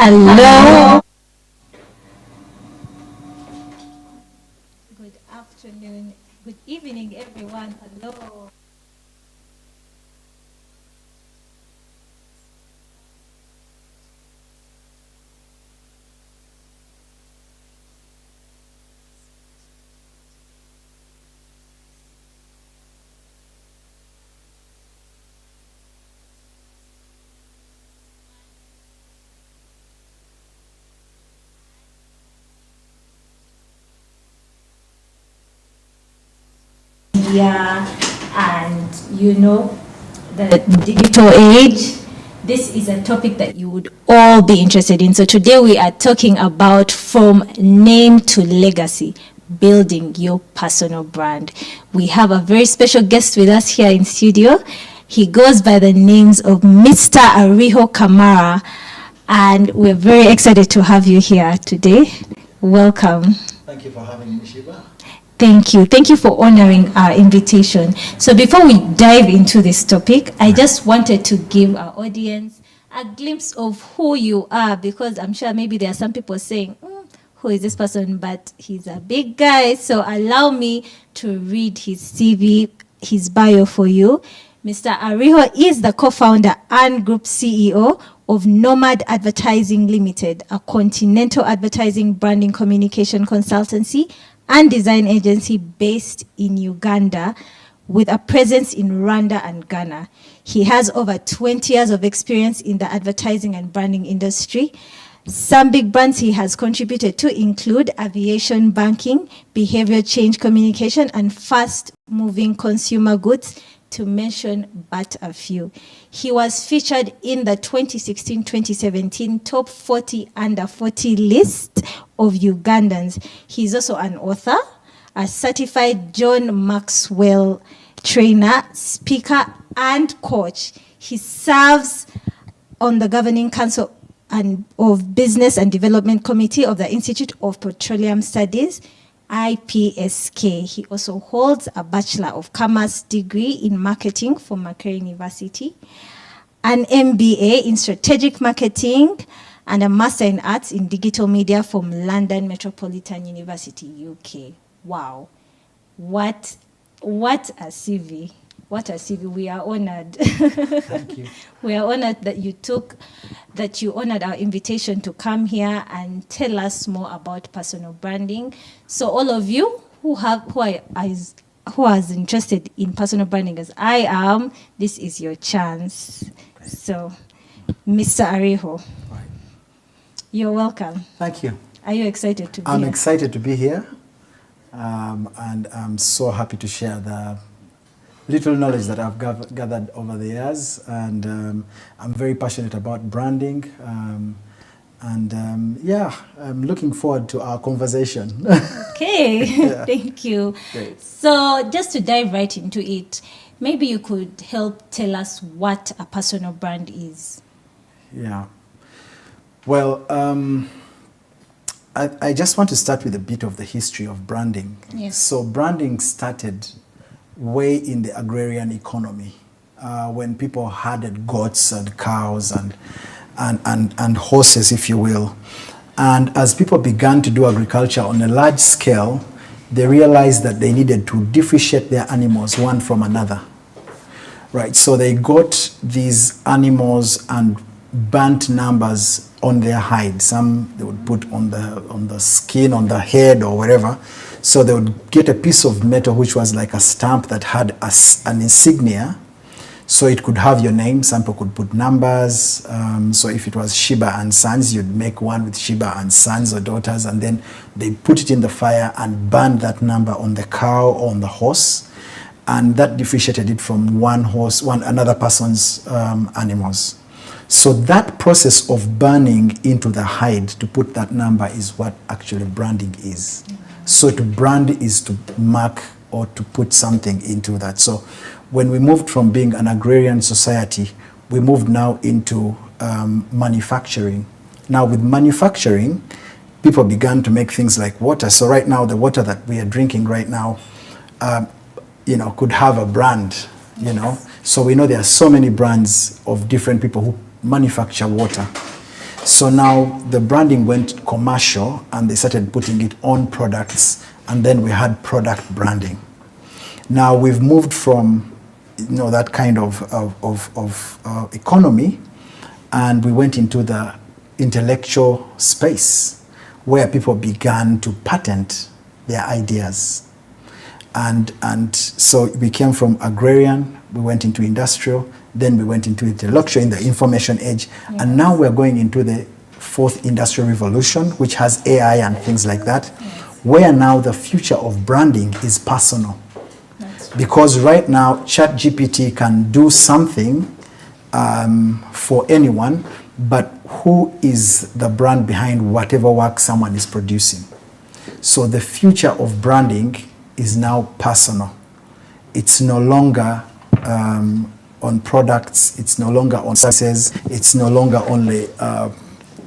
Hello. Good afternoon. Good evening, everyone. Hello. Yeah, and the digital age. This is a topic that you would all be interested in. So today we are talking about from name to legacy, building your personal brand. We have a very special guest with us here in studio. He goes by the names of Mr. Ariho Kamara, and we're very excited to have you here today. Welcome. Thank you for having me, Shiba. Thank you. Thank you for honoring our invitation. So before we dive into this topic, I just wanted to give our audience a glimpse of who you are, because I'm sure maybe there are some people saying, who is this person? But he's a big guy. So allow me to read his CV, his bio for you. Mr. Ariho is the co-founder and group CEO of Nomad Advertising Limited, a continental advertising branding communication consultancy and design agency based in Uganda with a presence in Rwanda and Ghana. He has over 20 years of experience in the advertising and branding industry. Some big brands he has contributed to include aviation, banking, behavior change communication, and fast-moving consumer goods, to mention but a few. He was featured in the 2016-2017 Top 40 Under 40 list of Ugandans. He's also an author, a certified John Maxwell trainer, speaker, and coach. He serves on the governing council of Business and Development Committee of the Institute of Petroleum Studies, IPSK. He also holds a Bachelor of Commerce degree in marketing from Makerere University, an MBA in strategic marketing, and a Master in Arts in Digital Media from London Metropolitan University, UK. Wow. What a CV. What a CV. We are honored. Thank you. We are honored that you honored our invitation to come here and tell us more about personal branding. So all of you who are interested in personal branding as I am, this is your chance. So, Mr. Ariho, Right. you're welcome. Thank you. Are you excited to be I'm here? excited to be here, and I'm so happy to share the little knowledge that I've gathered over the years, and I'm very passionate about branding, I'm looking forward to our conversation. Okay, Yeah. thank you. Great. So just to dive right into it, maybe you could help tell us what a personal brand is. Yeah. Well, I just want to start with a bit of the history of branding. Yes. So branding started way in the agrarian economy, when people herded goats and cows and horses, if you will. And as people began to do agriculture on a large scale, they realized that they needed to differentiate their animals one from another. Right, so they got these animals and burnt numbers on their hide. Some they would put on the skin, on the head or wherever. So they would get a piece of metal which was like a stamp that had an insignia. So it could have your name. Some people could put numbers. So if it was Shiba and Sons, you'd make one with Shiba and Sons or daughters, and then they put it in the fire and burn that number on the cow or on the horse. And that differentiated it from another person's animals. So that process of burning into the hide to put that number is what actually branding is. So to brand is to mark or to put something into that. So when we moved from being an agrarian society, we moved now into manufacturing. Now with manufacturing, people began to make things like water. So right now, the water that we are drinking right now, could have a brand, So we know there are so many brands of different people who manufacture water. So now the branding went commercial and they started putting it on products, and then we had product branding. Now we've moved from that kind of economy, and we went into the intellectual space where people began to patent their ideas. And so we came from agrarian, we went into industrial, then we went into intellectual in the information age, yes. And now we're going into the fourth industrial revolution, which has AI and things like that, yes. Where now the future of branding is personal. Because right now, ChatGPT can do something for anyone, but who is the brand behind whatever work someone is producing? So the future of branding is now personal. It's no longer on products, it's no longer on services, it's no longer only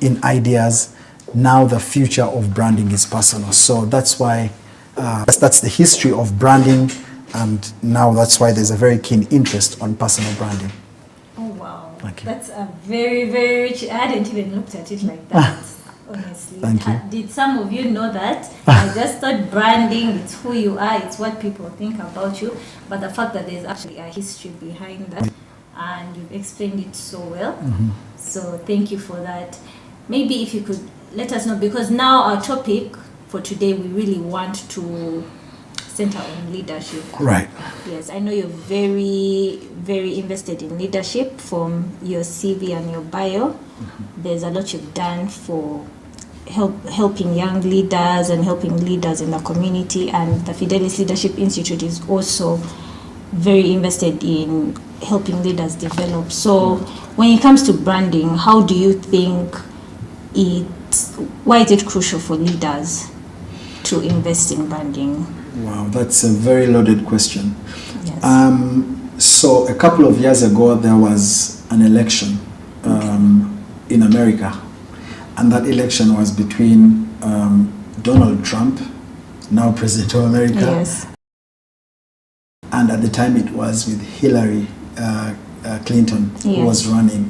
in ideas. Now the future of branding is personal. So that's why, that's the history of branding, and now that's why there's a very keen interest on personal branding. Oh wow, Thank you. That's a very, very rich. I hadn't even looked at it like that. Honestly, Thank you. Did some of you know that? I just thought branding, it's who you are, it's what people think about you, but the fact that there's actually a history behind that, and you've explained it so well. Mm-hmm. So thank you for that. Maybe if you could let us know, because now our topic for today, we really want to center on leadership. Right. Yes, I know you're very, very invested in leadership from your CV and your bio. Mm-hmm. There's a lot you've done for helping young leaders and helping leaders in the community, and the Fidelis Leadership Institute is also very invested in helping leaders develop. So when it comes to branding, how do you think why is it crucial for leaders to invest in branding? Wow, that's a very loaded question. Yes. So a couple of years ago, there was an election in America, and that election was between Donald Trump, now President of America, yes. And at the time it was with Hillary Clinton, yes. Who was running.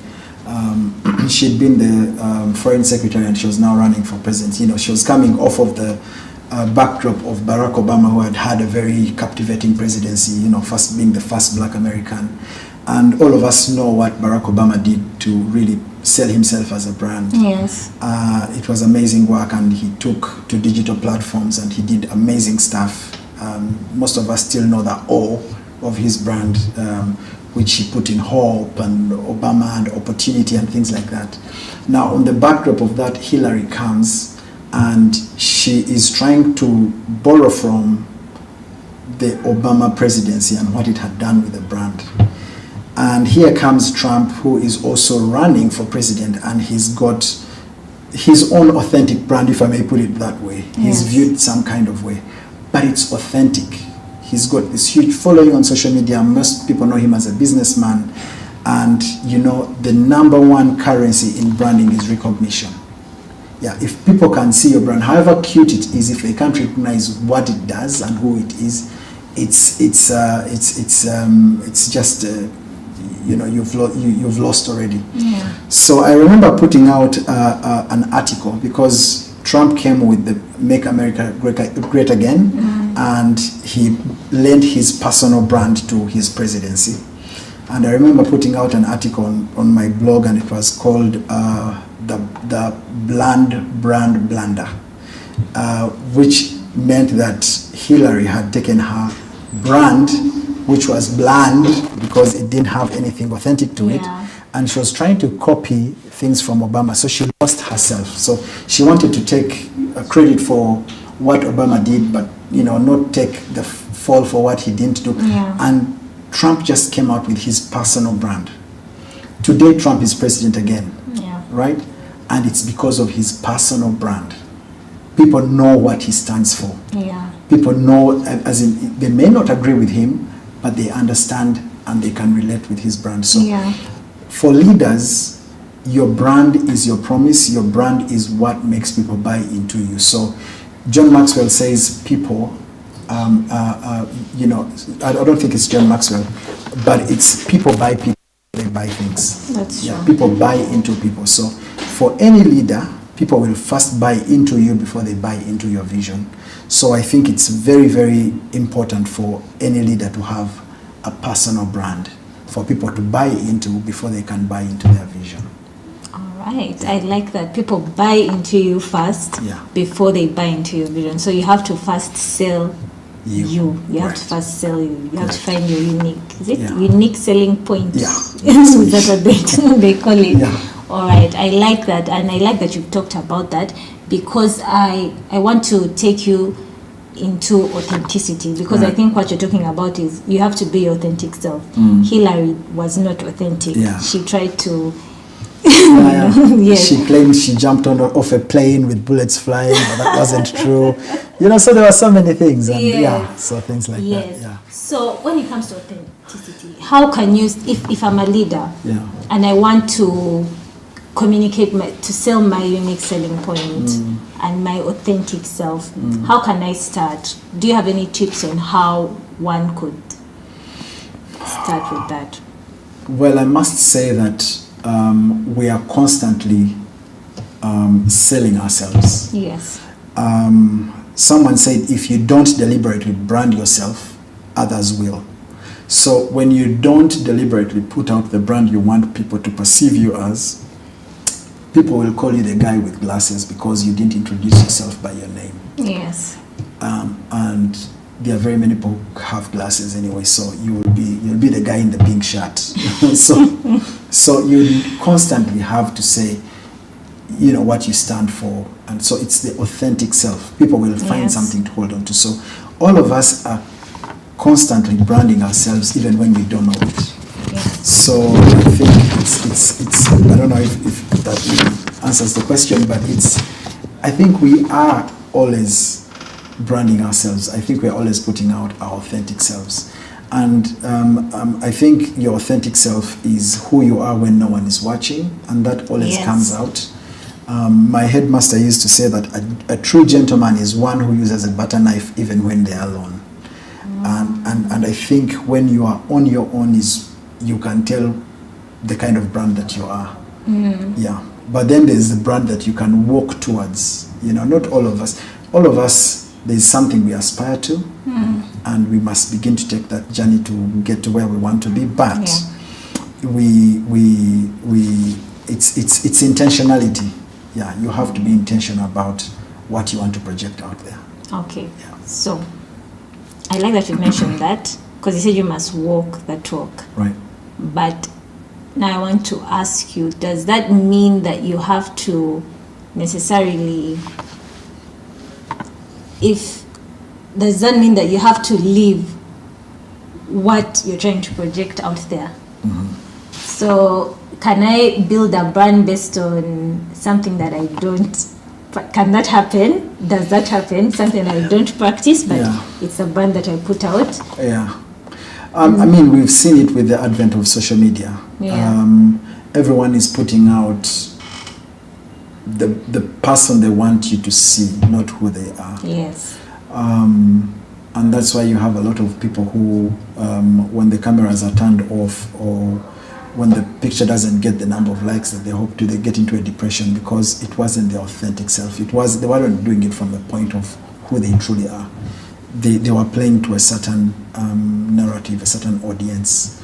She'd been the foreign secretary, and she was now running for president. She was coming off of the backdrop of Barack Obama, who had a very captivating presidency, first being the first black American. And all of us know what Barack Obama did to really sell himself as a brand. Yes. It was amazing work, and he took to digital platforms and he did amazing stuff. Most of us still know the O of his brand, which he put in hope and Obama and opportunity and things like that. Now, on the backdrop of that, Hillary comes and she is trying to borrow from the Obama presidency and what it had done with the brand. And here comes Trump, who is also running for president, and he's got his own authentic brand, if I may put it that way. Yes. He's viewed some kind of way, but it's authentic. He's got this huge following on social media. Most people know him as a businessman. And the number one currency in branding is recognition. Yeah, if people can see your brand, however cute it is, if they can't recognize what it does and who it is, it's just you've lost already. Yeah. So I remember putting out an article because Trump came with the Make America Great Again, mm-hmm. and he lent his personal brand to his presidency. And I remember putting out an article on my blog, and it was called the Bland Brand Blunder, which meant that Hillary had taken her brand, which was bland because it didn't have anything authentic to it, and she was trying to copy things from Obama, so she lost herself. So she wanted to take credit for what Obama did, but not take the fall for what he didn't do. Yeah. And Trump just came out with his personal brand. Today, Trump is president again, right? And it's because of his personal brand. People know what he stands for. Yeah. People know, as in, they may not agree with him, but they understand and they can relate with his brand. So for leaders, your brand is your promise. Your brand is what makes people buy into you. So John Maxwell says people, I don't think it's John Maxwell, but it's people buy people, they buy things. That's true. People buy into people. So for any leader, people will first buy into you before they buy into your vision. So I think it's very, very important for any leader to have a personal brand for people to buy into before they can buy into their vision. All right. I like that. People buy into you first before they buy into your vision. So you have to first sell you. You have to first sell you. You have to find your unique. Is it unique selling point? Yeah. Is that what they call it? Yeah. All right. I like that, and I like that you've talked about that, because I want to take you into authenticity, because I think what you're talking about is you have to be your authentic self. Hillary was not authentic. She tried to yes. She claimed she jumped off a plane with bullets flying, but that wasn't true. You know, so there were so many things, and so things like that. Yeah. So when it comes to authenticity, how can you, if I'm a leader and I want to communicate to sell my unique selling point and my authentic self, how can I start? Do you have any tips on how one could start with that? Well, I must say that we are constantly selling ourselves. Yes. Someone said, if you don't deliberately brand yourself, others will. So when you don't deliberately put out the brand you want people to perceive you as, people will call you the guy with glasses because you didn't introduce yourself by your name. Yes. And there are very many people who have glasses anyway, so you'll be the guy in the pink shirt. so you constantly have to say, you know, what you stand for, and so it's the authentic self. People will find something to hold on to. So all of us are constantly branding ourselves, even when we don't know it. Yes. So I think it's I don't know if that really answers the question, but I think we are always branding ourselves. I think we're always putting out our authentic selves. And I think your authentic self is who you are when no one is watching, and that always comes out. My headmaster used to say that a true gentleman is one who uses a butter knife even when they are alone. And I think when you are on your own, you can tell the kind of brand that you are. Yeah. But then there's the brand that you can walk towards. You know, not all of us. All of us, there's something we aspire to, and we must begin to take that journey to get to where we want to be. But it's intentionality. Yeah, you have to be intentional about what you want to project out there. Okay. Yeah. So I like that you mentioned that, because you said you must walk the talk. Right. But now I want to ask you, does that mean that you have to necessarily, does that mean that you have to leave what you're trying to project out there? So can I build a brand based on something that I don't? Can that happen? Does that happen? Something I don't practice, but it's a brand that I put out. Yeah. I mean, we've seen it with the advent of social media. Everyone is putting out the person they want you to see, not who they are. Yes. And that's why you have a lot of people who, when the cameras are turned off, or when the picture doesn't get the number of likes that they hope to, they get into a depression because it wasn't their authentic self. They weren't doing it from the point of who they truly are. They were playing to a certain narrative, a certain audience.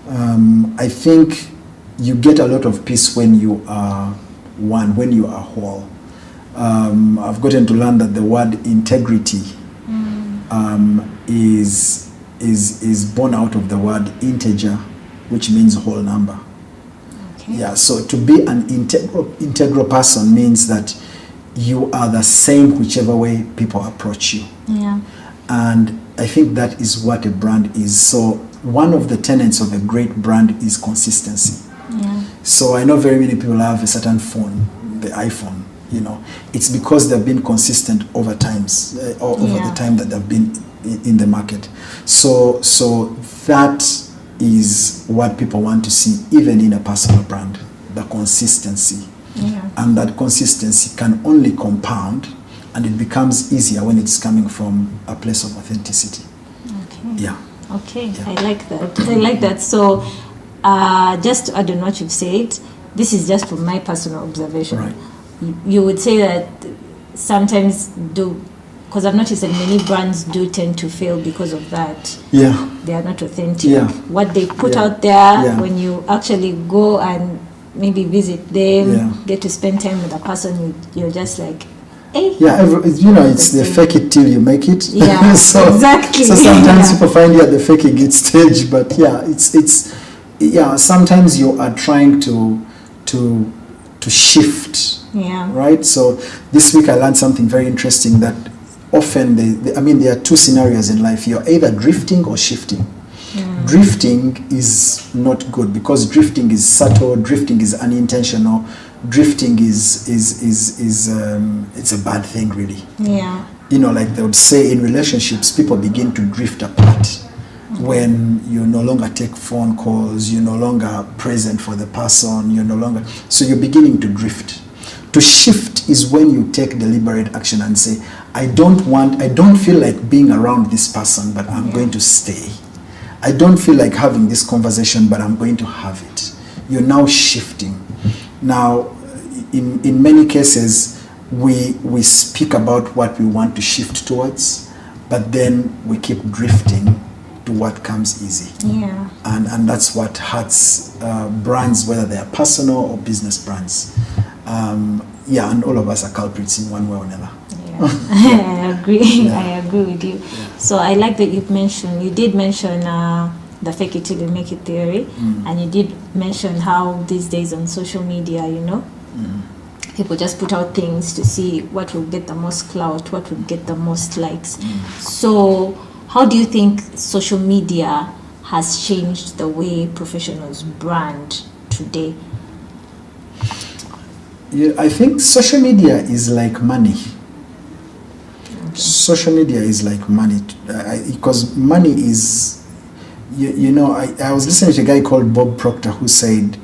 I think you get a lot of peace when you are one, when you are whole. I've gotten to learn that the word integrity is born out of the word integer, which means whole number. Okay. Yeah, so to be an integral person means that you are the same whichever way people approach you. Yeah. And I think that is what a brand is. So one of the tenets of a great brand is consistency. Yeah. So I know very many people have a certain phone, the iPhone, you know. It's because they've been consistent over times, over the time that they've been in the market. So that is what people want to see, even in a personal brand, the consistency. Yeah. And that consistency can only compound, and it becomes easier when it's coming from a place of authenticity. Okay. Yeah. Okay. Yeah. I like that. So just to add on what you've said, this is just from my personal observation. Right. You would say that sometimes because I've noticed that many brands do tend to fail because of that. Yeah. They are not authentic. Yeah. What they put Yeah. out there, Yeah. when you actually go and maybe visit them, Yeah. get to spend time with a person, you're just like, hey. Yeah, it's the fake it till you make it. Yeah, so, exactly. So sometimes Yeah. people find you at the faking it stage, but yeah, sometimes you are trying to shift. Yeah. Right. So this week I learned something very interesting, that often there are two scenarios in life. You're either drifting or shifting. Drifting is not good, because drifting is subtle, drifting is unintentional, drifting is it's a bad thing, really. Yeah. Like they would say in relationships, people begin to drift apart when you no longer take phone calls, you're no longer present for the person, so you're beginning to drift. To shift is when you take deliberate action and say, I don't feel like being around this person, but I'm going to stay. I don't feel like having this conversation, but I'm going to have it. You're now shifting. Now, in many cases, we speak about what we want to shift towards, but then we keep drifting to what comes easy. Yeah. And that's what hurts brands, whether they are personal or business brands. And all of us are culprits in one way or another. I agree. Yeah. I agree with you. Yeah. So I like that you did mention the fake it till you make it theory, and you did mention how these days on social media, people just put out things to see what will get the most clout, what will get the most likes. So how do you think social media has changed the way professionals brand today? Yeah, I think social media is like money. Social media is like money, because money is, I was listening to a guy called Bob Proctor who said,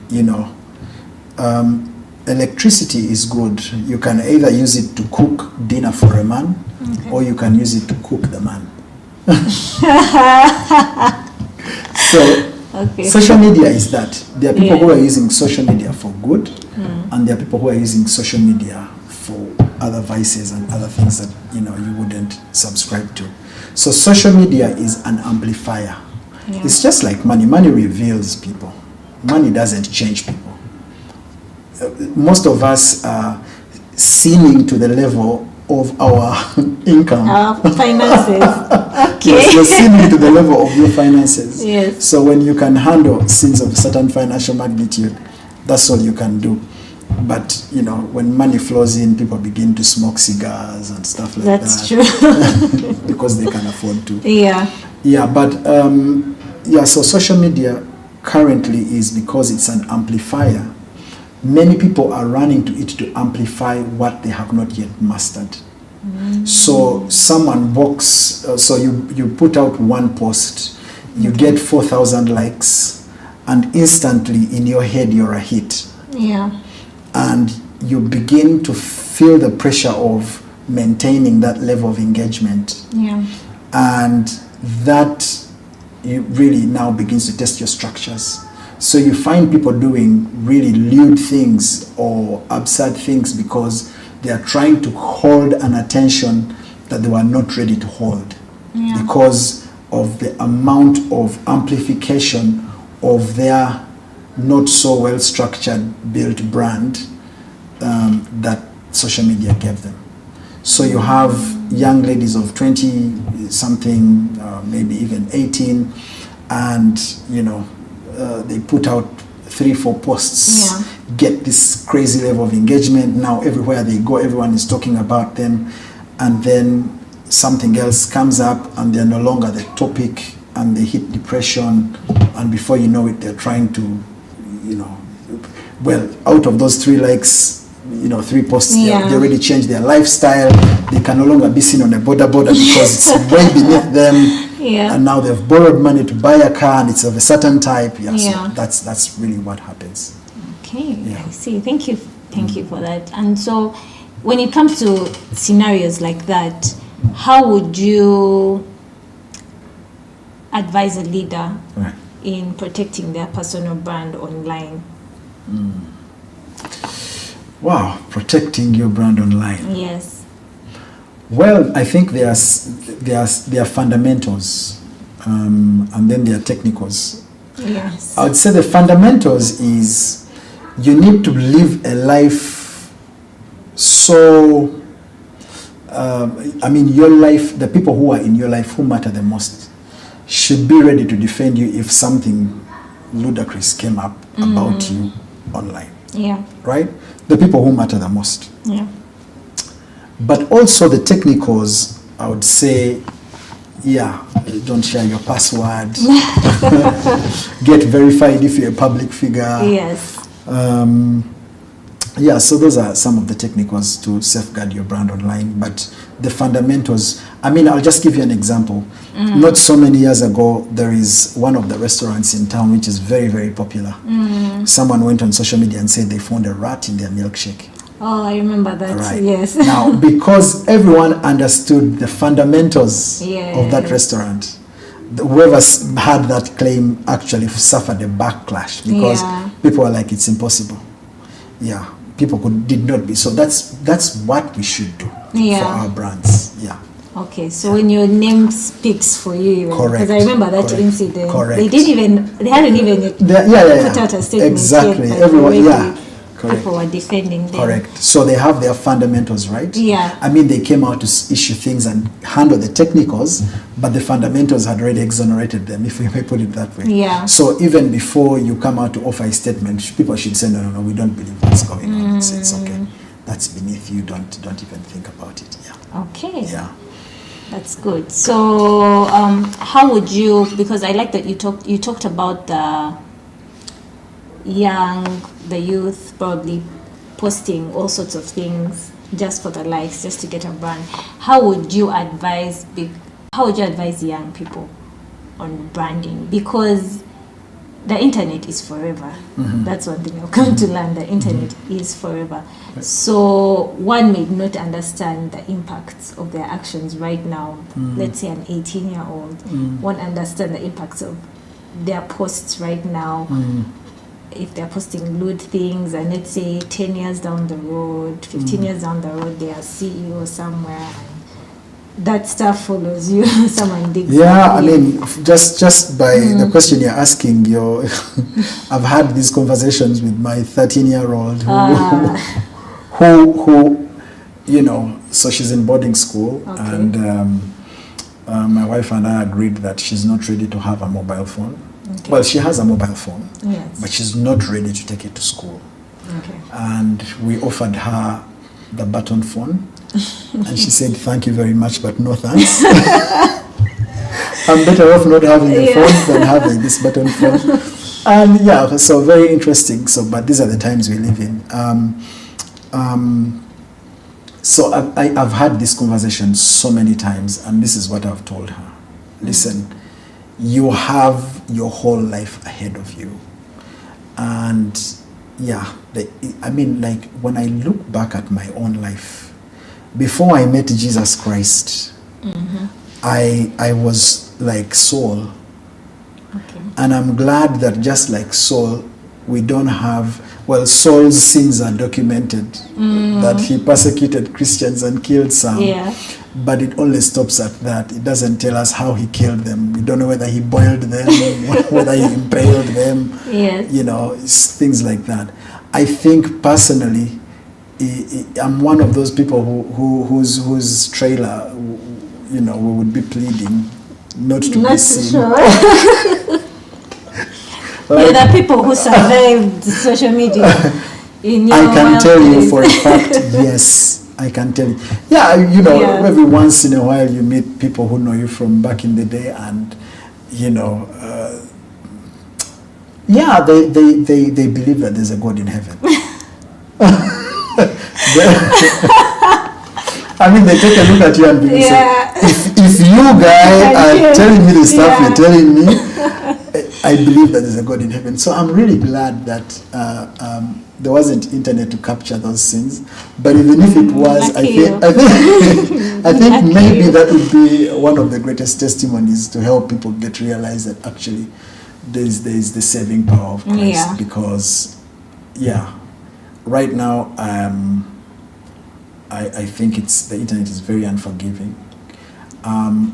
electricity is good. You can either use it to cook dinner for a man, or you can use it to cook the man. So social media is that. There are people who are using social media for good, and there are people who are using social media for other vices and other things that you wouldn't subscribe to. So social media is an amplifier. It's just like money. Money reveals people. Money doesn't change people. Most of us are sinning to the level of our income. Our finances. Okay. Yes, you're sinning to the level of your finances. Yes. So when you can handle sins of a certain financial magnitude, that's all you can do. But when money flows in, people begin to smoke cigars and stuff like That's that. That's true. Because they can afford to. Yeah. Yeah, but so social media currently is, because it's an amplifier, many people are running to it to amplify what they have not yet mastered. So someone so you put out one post, you get 4,000 likes, and instantly in your head you're a hit. Yeah. And you begin to feel the pressure of maintaining that level of engagement. Yeah. And that really now begins to test your structures. So you find people doing really lewd things or absurd things because they are trying to hold an attention that they were not ready to hold, because of the amount of amplification of their not so well structured built brand that social media gave them. So you have young ladies of 20 something, maybe even 18, and they put out 3-4 posts, get this crazy level of engagement. Now everywhere they go, everyone is talking about them, and then something else comes up and they're no longer the topic, and they hit depression, and before you know it, they're trying to, out of those 3 likes, 3 posts, they already changed their lifestyle. They can no longer be seen on a border because it's way beneath them. Yeah. And now they've borrowed money to buy a car, and it's of a certain type. So that's really what happens. Okay, I see. Thank you for that. And so, when it comes to scenarios like that, how would you advise a leader in protecting their personal brand online? Wow, protecting your brand online. Yes. Well, I think there are fundamentals, and then there are technicals. Yes. I would say the fundamentals is you need to live a life so, your life, the people who are in your life who matter the most should be ready to defend you if something ludicrous came up about you online. Yeah. Right? The people who matter the most. Yeah. But also the technicals, I would say, don't share your password. Get verified if you're a public figure. Yes. So those are some of the technicals to safeguard your brand online. But the fundamentals, I'll just give you an example. Not so many years ago, there is one of the restaurants in town which is very, very popular. Someone went on social media and said they found a rat in their milkshake. Oh, I remember that. Right. Yes. Now, because everyone understood the fundamentals of that restaurant, whoever had that claim actually suffered a backlash because people were like, it's impossible. Yeah, people did not be. So that's what we should do for our brands. Yeah. Okay, so when your name speaks for you, correct. Because I remember that incident. Correct. They hadn't even put out a statement. Exactly. Yet, Everyone. Correct. People were defending them. Correct. So they have their fundamentals, right? Yeah. They came out to issue things and handle the technicals, but the fundamentals had already exonerated them, if we may put it that way. Yeah. So even before you come out to offer a statement, people should say, no, we don't believe what's going on. It's okay. That's beneath you. Don't even think about it. Yeah. Okay. Yeah. That's good. So how would you, because I like that you talked about the youth probably posting all sorts of things just for the likes, just to get a brand. How would you advise young people on branding? Because the internet is forever. That's one thing I've come to learn. The internet is forever. Right. So one may not understand the impacts of their actions right now. Let's say an 18-year-old won't understand the impacts of their posts right now. If they're posting lewd things, and let's say 10 years down the road, 15 years down the road, they are CEO somewhere, and that stuff follows you. Someone digs. Yeah, just by the question you're asking, I've had these conversations with my 13-year-old who, so she's in boarding school, and my wife and I agreed that she's not ready to have a mobile phone. Okay. Well, she has a mobile phone, but she's not ready to take it to school. Okay. And we offered her the button phone, and she said, "Thank you very much, but no thanks. I'm better off not having a phone than having this button phone." And so very interesting. So, but these are the times we live in. So I've had this conversation so many times, and this is what I've told her: listen. You have your whole life ahead of you. And when I look back at my own life, before I met Jesus Christ, I was like Saul. Okay. And I'm glad that just like Saul, we don't have, Saul's sins are documented, that he persecuted Christians and killed some. Yeah. But it only stops at that. It doesn't tell us how he killed them. We don't know whether he boiled them, whether he impaled them. Yes. Things like that. I think personally, I'm one of those people whose trailer, we would be pleading not to be seen. Sure. There are people who survived social media. I can tell you for a fact, yes. I can tell you. Every once in a while you meet people who know you from back in the day, and they believe that there's a God in heaven. They take a look at you and say, if you guys are telling me the stuff you're telling me, I believe that there's a God in heaven. So I'm really glad that there wasn't internet to capture those things, but even if it was, I think maybe that would be one of the greatest testimonies to help people get realize that actually there is the saving power of Christ. Because right now, I think the internet is very unforgiving.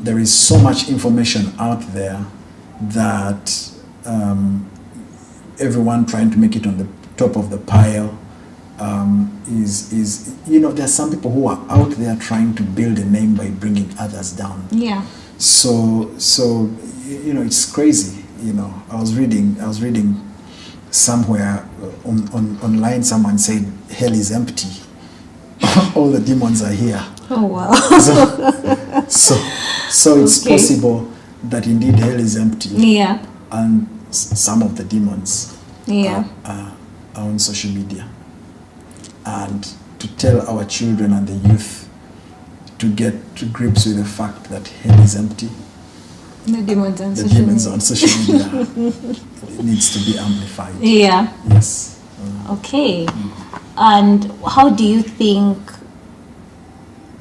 There is so much information out there that everyone trying to make it on the top of the pile is there's some people who are out there trying to build a name by bringing others down. Yeah. So it's crazy. I was reading somewhere online, someone said hell is empty. All the demons are here. Oh wow. So it's Okay. possible that indeed hell is empty. Yeah. And some of the demons Yeah. are on social media. And to tell our children and the youth to get to grips with the fact that hell is empty, The demons on the social demons media. on social media, it needs to be amplified. Yeah. Yes. Okay. And how do you think,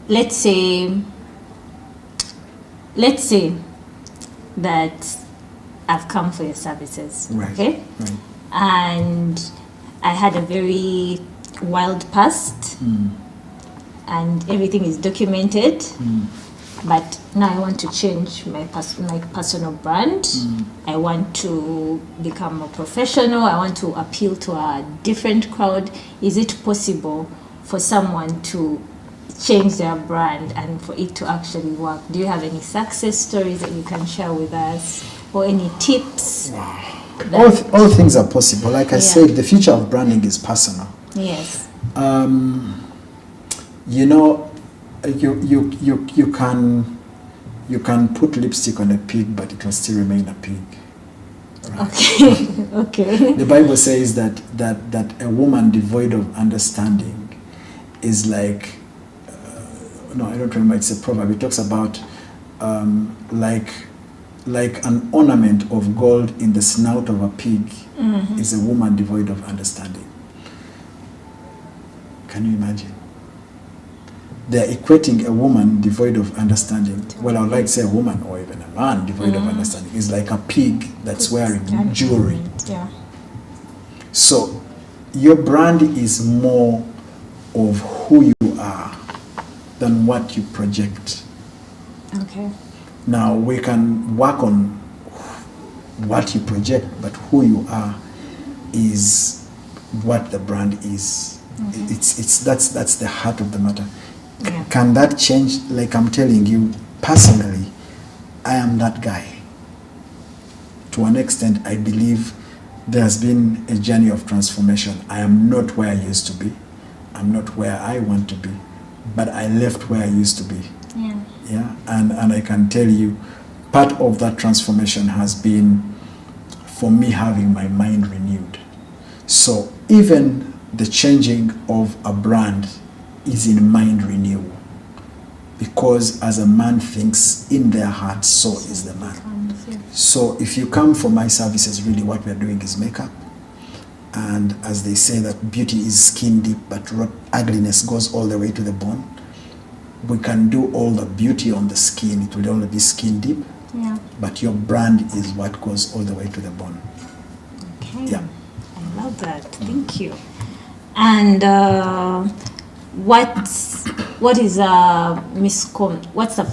let's say that I've come for your services, Right. okay? Right. And I had a very wild past and everything is documented. But now I want to change my personal brand. I want to become more professional. I want to appeal to a different crowd. Is it possible for someone to change their brand and for it to actually work? Do you have any success stories that you can share with us, or any tips? All things are possible. Like I Yeah. said, the future of branding is personal. Yes. You can put lipstick on a pig, but it will still remain a pig. Okay. Okay. The Bible says that a woman devoid of understanding is like, no, I don't remember. It's a proverb. It talks about like an ornament of gold in the snout of a pig is a woman devoid of understanding. Can you imagine? They're equating a woman devoid of understanding. Well, I would like to say a woman or even a man devoid of understanding is like a pig that's wearing jewelry. Yeah. So your brand is more of who you are than what you project. Okay. Now we can work on what you project, but who you are is what the brand is. That's the heart of the matter. Yeah. Can that change? Like I'm telling you, personally, I am that guy. To an extent, I believe there has been a journey of transformation. I am not where I used to be. I'm not where I want to be. But I left where I used to be. Yeah. Yeah, and I can tell you, part of that transformation has been for me having my mind renewed. So even the changing of a brand is in mind renewal, because as a man thinks in their heart, so is the man. So if you come for my services, really what we're doing is makeup. And as they say that beauty is skin deep, but ugliness goes all the way to the bone. We can do all the beauty on the skin, it will only be skin deep, Yeah. but your brand is what goes all the way to the bone. Okay. Yeah. I love that. Thank you. And what's the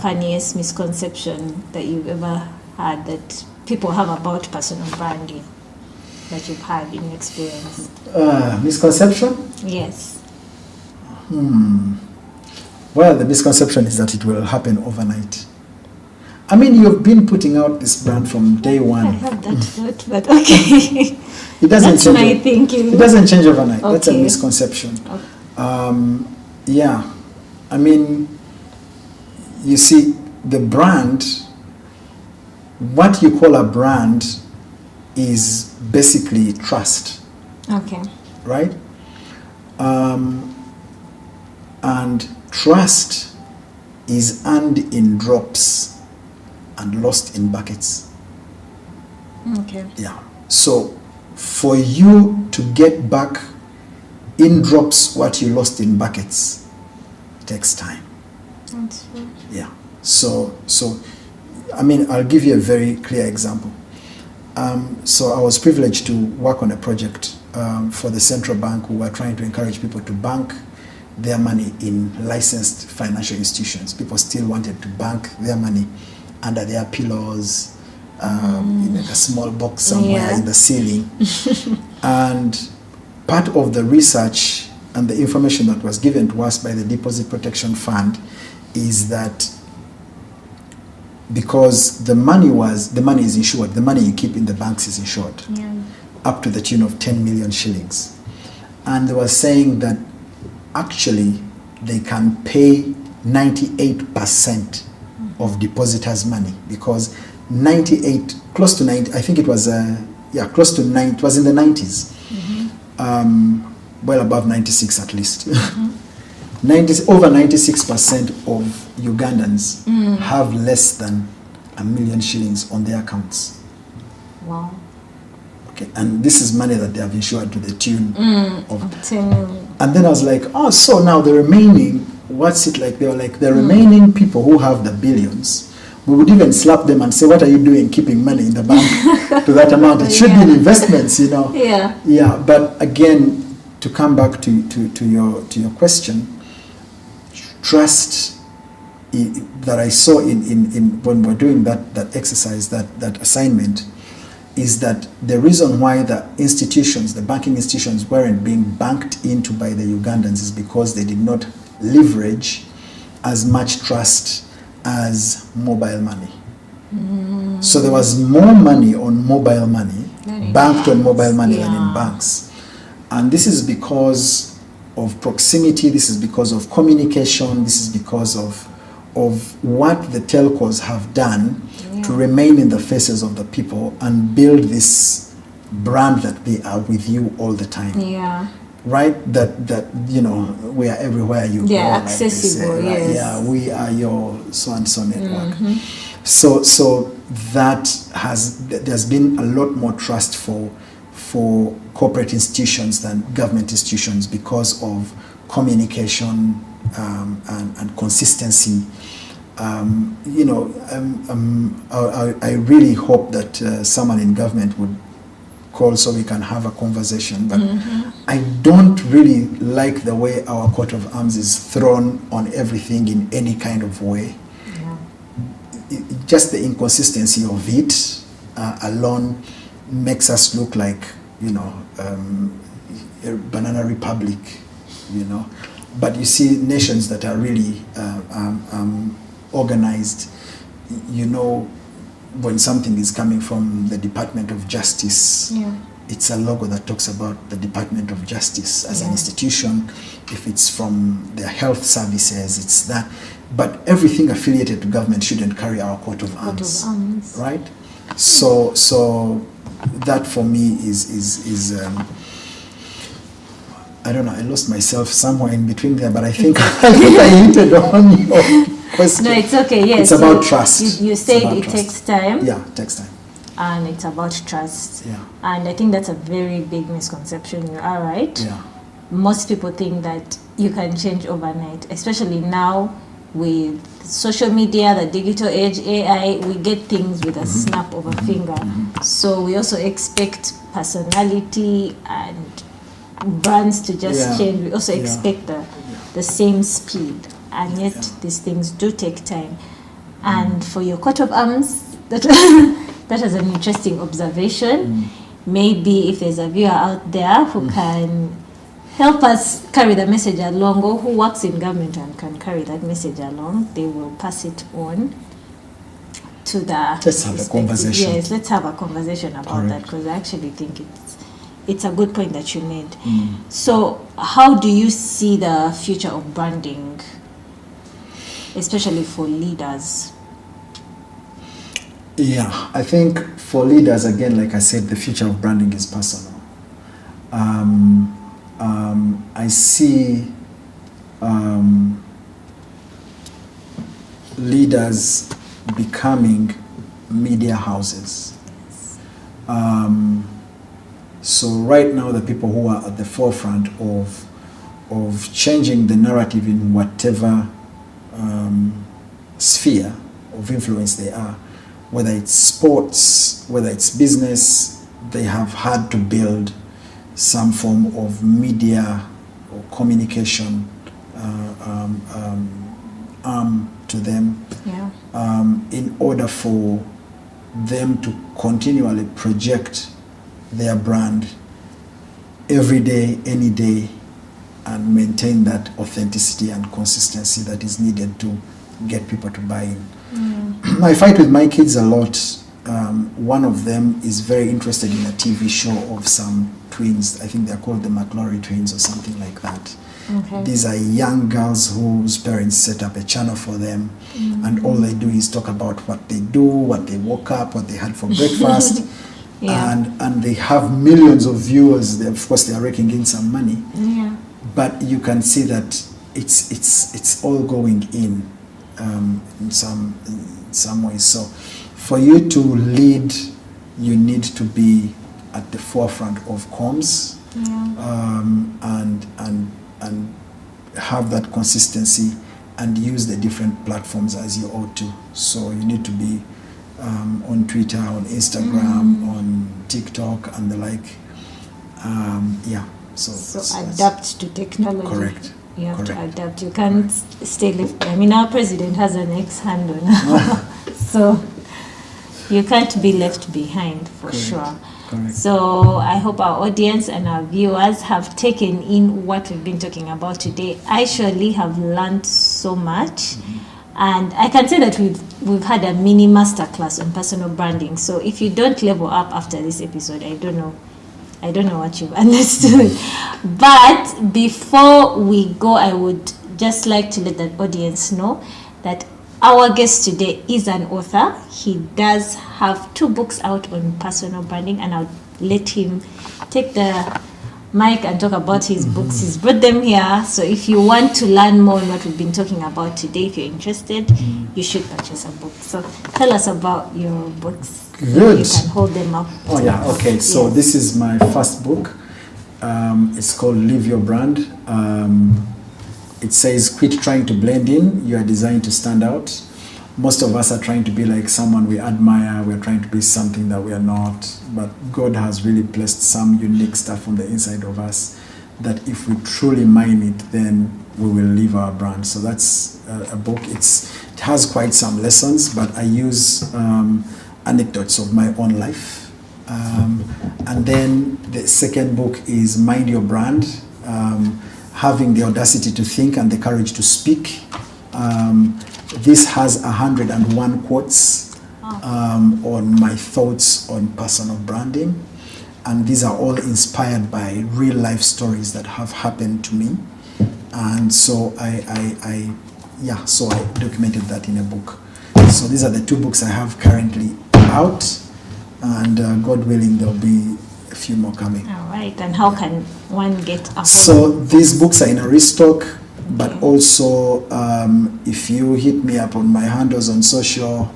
funniest misconception that you've ever had that people have about personal branding that you've had in your experience? Misconception? Yes. Well, the misconception is that it will happen overnight. I mean, you've been putting out this brand from day I one. have that thought, but okay. It doesn't That's change. my thinking. It doesn't change overnight. That's a Okay. misconception. Okay. Yeah, I mean, you see, the brand, what you call a brand is basically trust, Okay. right? And trust is earned in drops and lost in buckets. Okay. Yeah. So for you to get back in drops what you lost in buckets takes time. That's true. Yeah. So I mean, I'll give you a very clear example. So I was privileged to work on a project for the central bank, who were trying to encourage people to bank their money in licensed financial institutions. People still wanted to bank their money under their pillows, in like a small box somewhere in the ceiling. And part of the research and the information that was given to us by the Deposit Protection Fund is that because the money is insured, the money you keep in the banks is insured, up to the tune of 10 million shillings. And they were saying that actually they can pay 98% of depositors' money, because 98, close to 90, I think it was, close to 90, it was in the 90s, well above 96 at least. 90, over 96% of Ugandans have less than $1 million shillings on their accounts. Wow. Okay, and this is money that they have insured to the tune of 10 million. And then I was like, oh, so now the remaining, what's it like? They were like, the remaining people who have the billions, we would even slap them and say, what are you doing keeping money in the bank to that amount? It should be in investments, you know. Yeah. Yeah, but again, to come back to your question, trust that I saw in when we're doing that exercise, that assignment, is that the reason why the institutions, the banking institutions, weren't being banked into by the Ugandans is because they did not leverage as much trust as mobile money. So there was more money on mobile money, banked on mobile money than in banks. And this is because of proximity, this is because of communication, this is because of what the telcos have done to remain in the faces of the people and build this brand that they are with you all the time. Yeah. Right? That you know, we are everywhere you go. Yeah, like they accessible, say, right? yes. Yeah, we are your so-and-so network. So there's been a lot more trust for corporate institutions than government institutions because of communication and consistency. You know, I really hope that someone in government would call so we can have a conversation. But I don't really like the way our coat of arms is thrown on everything in any kind of way. Just the inconsistency of it alone makes us look like, you know, a banana republic, you know. But you see nations that are really organized, you know, when something is coming from the Department of Justice, it's a logo that talks about the Department of Justice as an institution. If it's from their health services, it's that. But everything affiliated to government shouldn't carry our coat of arms, right? So that for me is I don't know, I lost myself somewhere in between there, but I think I hinted on your question. No, it's okay. Yes, it's about trust. You said it takes time. Yeah, it takes time. And it's about trust. Yeah. And I think that's a very big misconception. You are right. Yeah. Most people think that you can change overnight, especially now with social media, the digital age, AI. We get things with a snap of a finger. So we also expect personality and brands to just change. We also expect the same speed, and yet these things do take time. And for your coat of arms, that is an interesting observation. Maybe if there's a viewer out there who can help us carry the message along, or who works in government and can carry that message along, they will pass it on to the... Let's have a conversation. Yes, let's have a conversation about that, because I actually think it's a good point that you made. So how do you see the future of branding, especially for leaders? Yeah, I think for leaders, again, like I said, the future of branding is personal. I see leaders becoming media houses. So right now, the people who are at the forefront of changing the narrative in whatever sphere of influence they are, whether it's sports, whether it's business, they have had to build some form of media or communication arm to them, Yeah. in order for them to continually project their brand every day, any day, and maintain that authenticity and consistency that is needed to get people to buy in. I fight with my kids a lot. One of them is very interested in a TV show of some twins. I think they're called the McLaury twins or something like that. Okay. These are young girls whose parents set up a channel for them, and all they do is talk about what they do, what they woke up, what they had for breakfast. Yeah. And they have millions of viewers. Of course, they are raking in some money, Yeah. but you can see that it's all going in some ways. So for you to lead, you need to be at the forefront of comms, and have that consistency and use the different platforms as you ought to. So you need to be on Twitter, on Instagram, on TikTok, and the like. So adapt to technology. Correct. You have to Correct. adapt. You can't stay left. I mean, our president has an X handle now, so you can't be left behind for Correct. sure. Correct. So I hope our audience and our viewers have taken in what we've been talking about today. I surely have learned so much. And I can say that we've had a mini masterclass on personal branding. So if you don't level up after this episode, I don't know what you've understood. But before we go, I would just like to let the audience know that our guest today is an author. He does have 2 books out on personal branding, and I'll let him take the mic and talk about his books. He's brought them here. So if you want to learn more on what we've been talking about today, if you're interested, you should purchase a book. So tell us about your books. Good. You can hold them up. Oh yeah, okay. So Yes. this is my first book. It's called Live Your Brand. It says, quit trying to blend in. You are designed to stand out. Most of us are trying to be like someone we admire. We're trying to be something that we are not. But God has really placed some unique stuff on the inside of us that if we truly mine it, then we will live our brand. So that's a book. It has quite some lessons, but I use anecdotes of my own life. And then the second book is Mind Your Brand, having the audacity to think and the courage to speak. This has 101 quotes on my thoughts on personal branding. And these are all inspired by real life stories that have happened to me. And so I documented that in a book. So these are the 2 books I have currently out, and God willing, there'll be a few more coming. All right. And how can one get a hold? So these books are in a restock, but also if you hit me up on my handles on social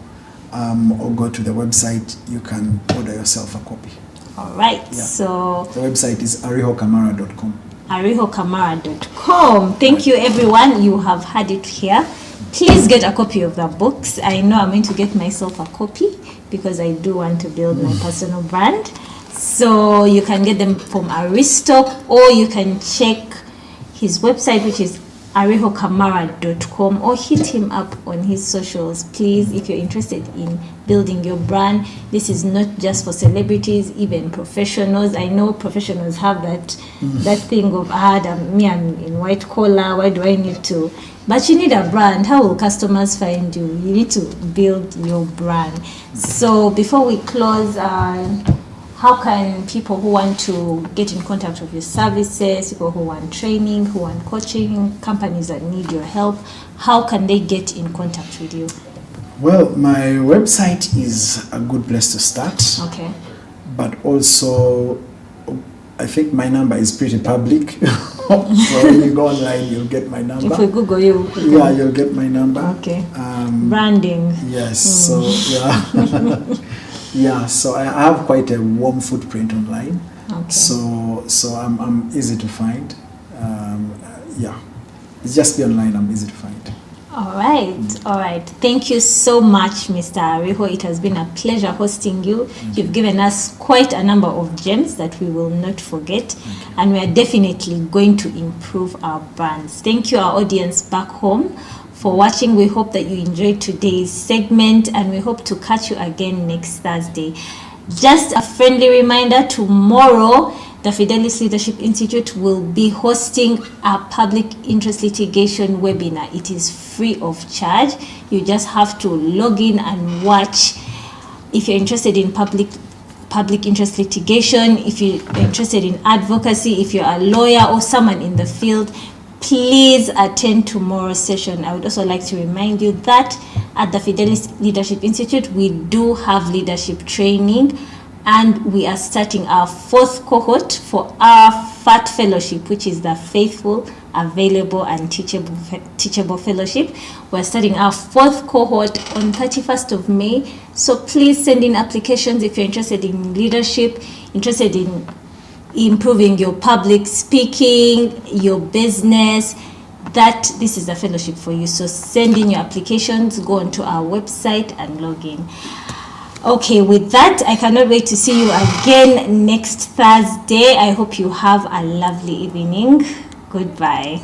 or go to the website, you can order yourself a copy. All right. Yeah. So The website is arihokamara.com. arihokamara.com. Thank you, everyone. You have had it here. Please get a copy of the books. I know I'm going to get myself a copy because I do want to build my personal brand. So you can get them from Aristoc, or you can check his website, which is arihokamara.com, or hit him up on his socials, please, if you're interested in building your brand. This is not just for celebrities, even professionals. I know professionals have that thing of, I'm in white collar, why do I need to? But you need a brand. How will customers find you? You need to build your brand. So before we close, how can people who want to get in contact with your services, people who want training, who want coaching, companies that need your help, how can they get in contact with you? Well, my website is a good place to start. Okay. But also, I think my number is pretty public. So when you go online, you'll get my number. If we Google you. Yeah, you'll get my number. Okay. Branding. Yes. So yeah, yeah. So I have quite a warm footprint online. Okay. So I'm easy to find. Yeah, it's just be online. I'm easy to find. All right. Thank you so much, Mr. Ariho. It has been a pleasure hosting you. You've given us quite a number of gems that we will not forget, and we are definitely going to improve our brands. Thank you, our audience back home, for watching. We hope that you enjoyed today's segment, and we hope to catch you again next Thursday. Just a friendly reminder, tomorrow the Fidelis Leadership Institute will be hosting a public interest litigation webinar. It is free of charge. You just have to log in and watch. If you're interested in public interest litigation, if you're interested in advocacy, if you're a lawyer or someone in the field, please attend tomorrow's session. I would also like to remind you that at the Fidelis Leadership Institute, we do have leadership training, and we are starting our 4th cohort for our FAT fellowship, which is the Faithful, Available and Teachable Fellowship. We're starting our 4th cohort on 31st of May. So please send in applications if you're interested in leadership, interested in improving your public speaking, your business, that this is a fellowship for you. So send in your applications, go onto our website and log in. Okay, with that, I cannot wait to see you again next Thursday. I hope you have a lovely evening. Goodbye.